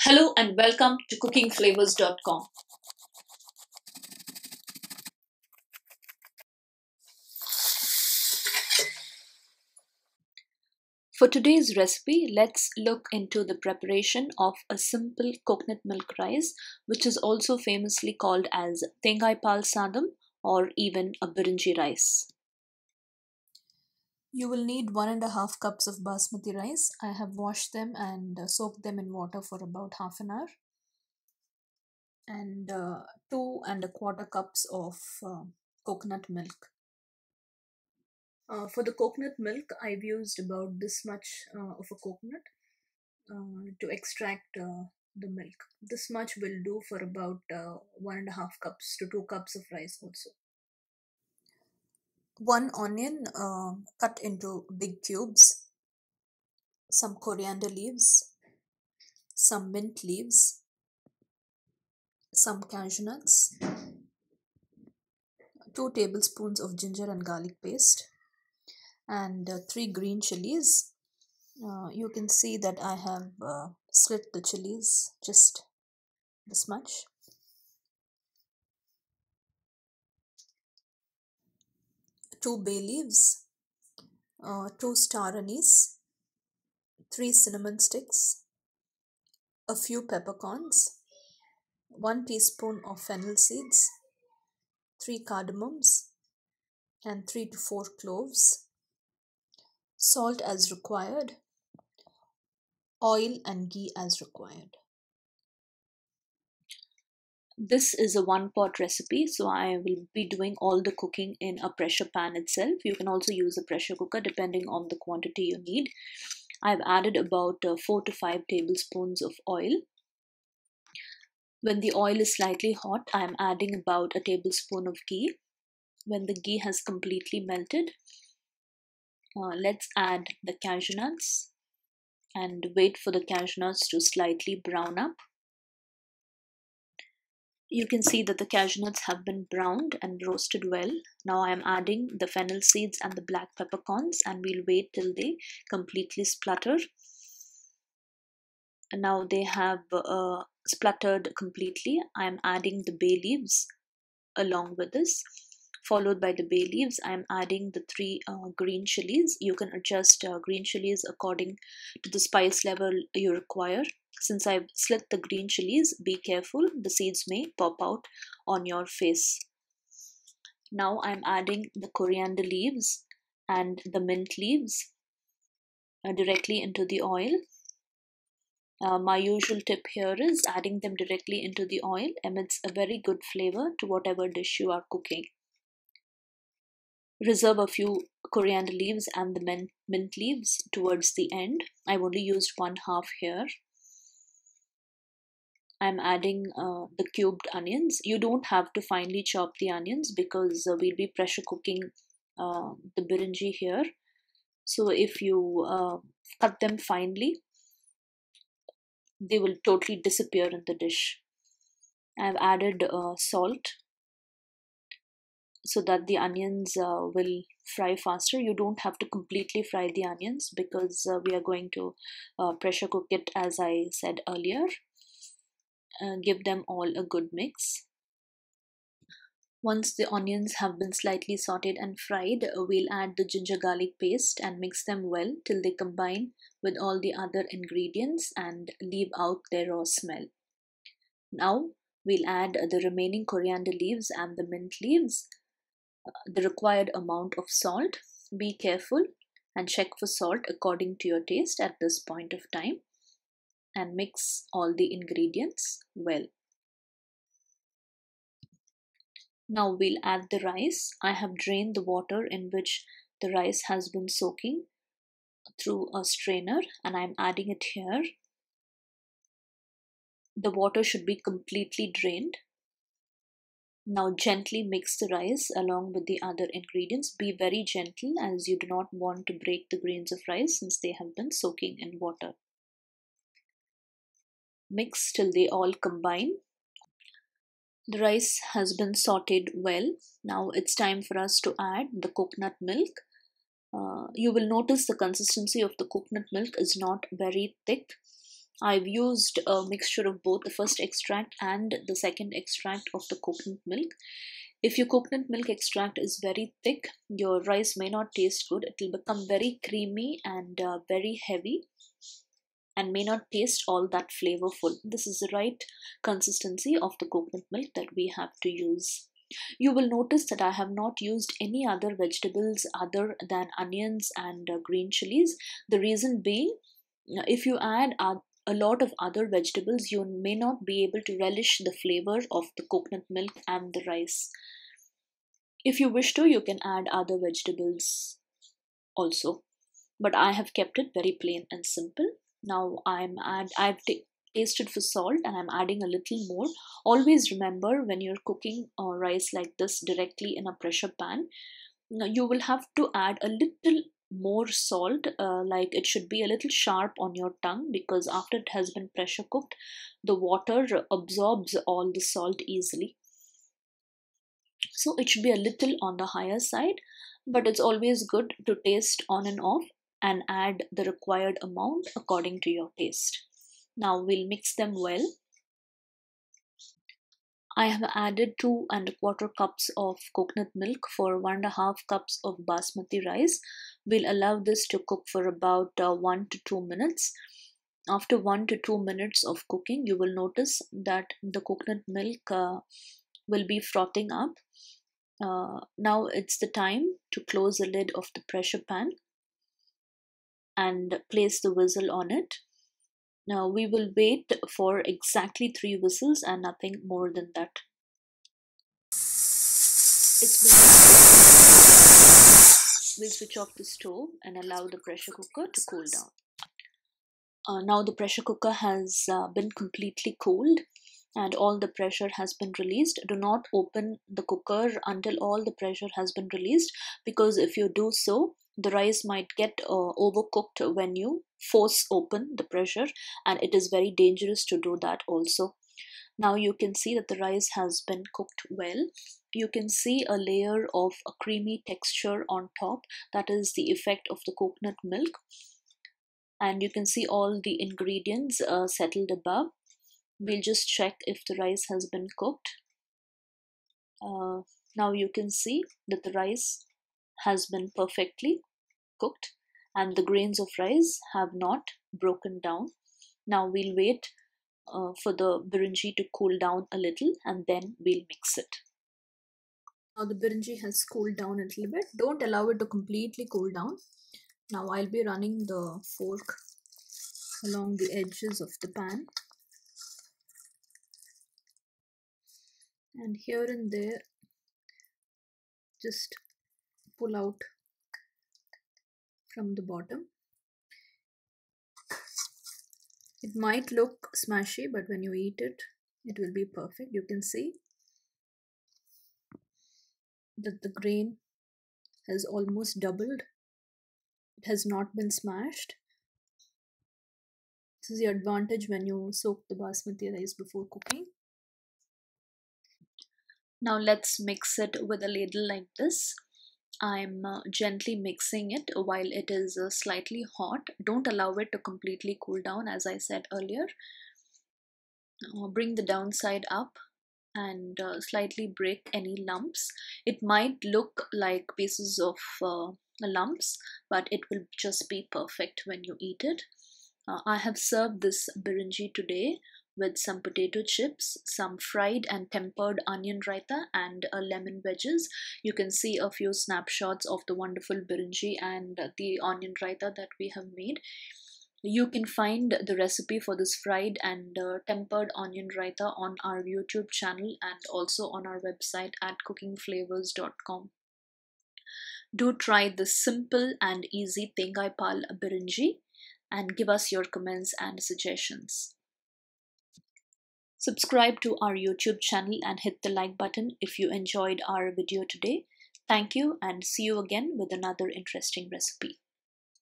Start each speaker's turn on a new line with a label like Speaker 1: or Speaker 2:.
Speaker 1: Hello and welcome to cookingflavors.com. For today's recipe, let's look into the preparation of a simple coconut milk rice, which is also famously called as Thengai Paal Saddam or even a Birinji rice. You will need 1.5 cups of basmati rice. I have washed them and soaked them in water for about half an hour. And 2.25 cups of coconut milk. For the coconut milk, I've used about this much of a coconut to extract the milk. This much will do for about 1.5 cups to 2 cups of rice also. One onion cut into big cubes, some coriander leaves, some mint leaves, some cashew nuts, 2 tablespoons of ginger and garlic paste, and 3 green chilies. You can see that I have slit the chilies just this much. Two bay leaves, 2 star anise, 3 cinnamon sticks, a few peppercorns, 1 teaspoon of fennel seeds, 3 cardamoms, and 3 to 4 cloves, salt as required, oil and ghee as required. This is a one pot recipe, so I will be doing all the cooking in a pressure pan itself. You can also use a pressure cooker depending on the quantity you need. I've added about 4 to 5 tablespoons of oil. When the oil is slightly hot, I am adding about a tablespoon of ghee. When the ghee has completely melted, let's add the cashew nuts and wait for the cashew nuts to slightly brown up. You can see that the cashew nuts have been browned and roasted well. Now I am adding the fennel seeds and the black peppercorns, and we'll wait till they completely splutter. And now they have spluttered completely. I am adding the bay leaves along with this. Followed by the bay leaves, I am adding the 3 green chilies. You can adjust green chilies according to the spice level you require. Since I've slit the green chilies, be careful, the seeds may pop out on your face. Now I'm adding the coriander leaves and the mint leaves directly into the oil. My usual tip here is adding them directly into the oil emits a very good flavor to whatever dish you are cooking. Reserve a few coriander leaves and the mint leaves towards the end. I've only used 1/2 here. I'm adding the cubed onions. You don't have to finely chop the onions because we'll be pressure cooking the birinji here. So if you cut them finely, they will totally disappear in the dish. I've added salt so that the onions will fry faster. You don't have to completely fry the onions because we are going to pressure cook it, as I said earlier. Give them all a good mix. Once the onions have been slightly sauteed and fried, we'll add the ginger garlic paste and mix them well till they combine with all the other ingredients and leave out their raw smell. Now we'll add the remaining coriander leaves and the mint leaves, the required amount of salt. Be careful and check for salt according to your taste at this point of time, and mix all the ingredients well. Now we'll add the rice. I have drained the water in which the rice has been soaking through a strainer, and I'm adding it here. The water should be completely drained. Now gently mix the rice along with the other ingredients. Be very gentle as you do not want to break the grains of rice since they have been soaking in water. Mix till they all combine. The rice has been sauteed well. Now it's time for us to add the coconut milk. You will notice the consistency of the coconut milk is not very thick. I've used a mixture of both the first extract and the second extract of the coconut milk. If your coconut milk extract is very thick, your rice may not taste good. It will become very creamy and very heavy and may not taste all that flavorful. This is the right consistency of the coconut milk that we have to use. You will notice that I have not used any other vegetables other than onions and green chilies. The reason being, if you add a lot of other vegetables, you may not be able to relish the flavor of the coconut milk and the rice. If you wish to, you can add other vegetables also, but I have kept it very plain and simple. Now I've tasted for salt and I'm adding a little more. Always remember, when you're cooking rice like this directly in a pressure pan, you will have to add a little more salt, like it should be a little sharp on your tongue, because after it has been pressure cooked, the water absorbs all the salt easily. So it should be a little on the higher side, but it's always good to taste on and off and add the required amount according to your taste. Now we'll mix them well. I have added 2¼ cups of coconut milk for 1½ cups of basmati rice. We'll allow this to cook for about 1 to 2 minutes. After 1 to 2 minutes of cooking, you will notice that the coconut milk will be frothing up. Now it's the time to close the lid of the pressure pan and place the whistle on it. Now we will wait for exactly 3 whistles and nothing more than that. It's been. We'll switch off the stove and allow the pressure cooker to cool down. Now the pressure cooker has been completely cooled and all the pressure has been released. Do not open the cooker until all the pressure has been released, because if you do so, the rice might get overcooked when you force open the pressure, and it is very dangerous to do that also. Now you can see that the rice has been cooked well. You can see a layer of a creamy texture on top. That is the effect of the coconut milk. And you can see all the ingredients settled above. We'll just check if the rice has been cooked. Now you can see that the rice has been perfectly cooked and the grains of rice have not broken down. Now we'll wait for the birinji to cool down a little and then we'll mix it. Now the birinji has cooled down a little bit. Don't allow it to completely cool down. Now I'll be running the fork along the edges of the pan, and here and there just pull out from the bottom. It might look smashy, but when you eat it, it will be perfect. You can see that the grain has almost doubled. It has not been smashed. This is the advantage when you soak the basmati rice before cooking. Now let's mix it with a ladle like this. I'm gently mixing it while it is slightly hot. Don't allow it to completely cool down, as I said earlier. Bring the downside up and slightly break any lumps. It might look like pieces of lumps, but it will just be perfect when you eat it. I have served this birinji today with some potato chips, some fried and tempered onion raitha, and lemon wedges. You can see a few snapshots of the wonderful birinji and the onion raitha that we have made. You can find the recipe for this fried and tempered onion raitha on our YouTube channel and also on our website at cookingflavors.com. Do try this simple and easy Thengai Paal Birinji and give us your comments and suggestions. Subscribe to our YouTube channel and hit the like button if you enjoyed our video today. Thank you and see you again with another interesting recipe.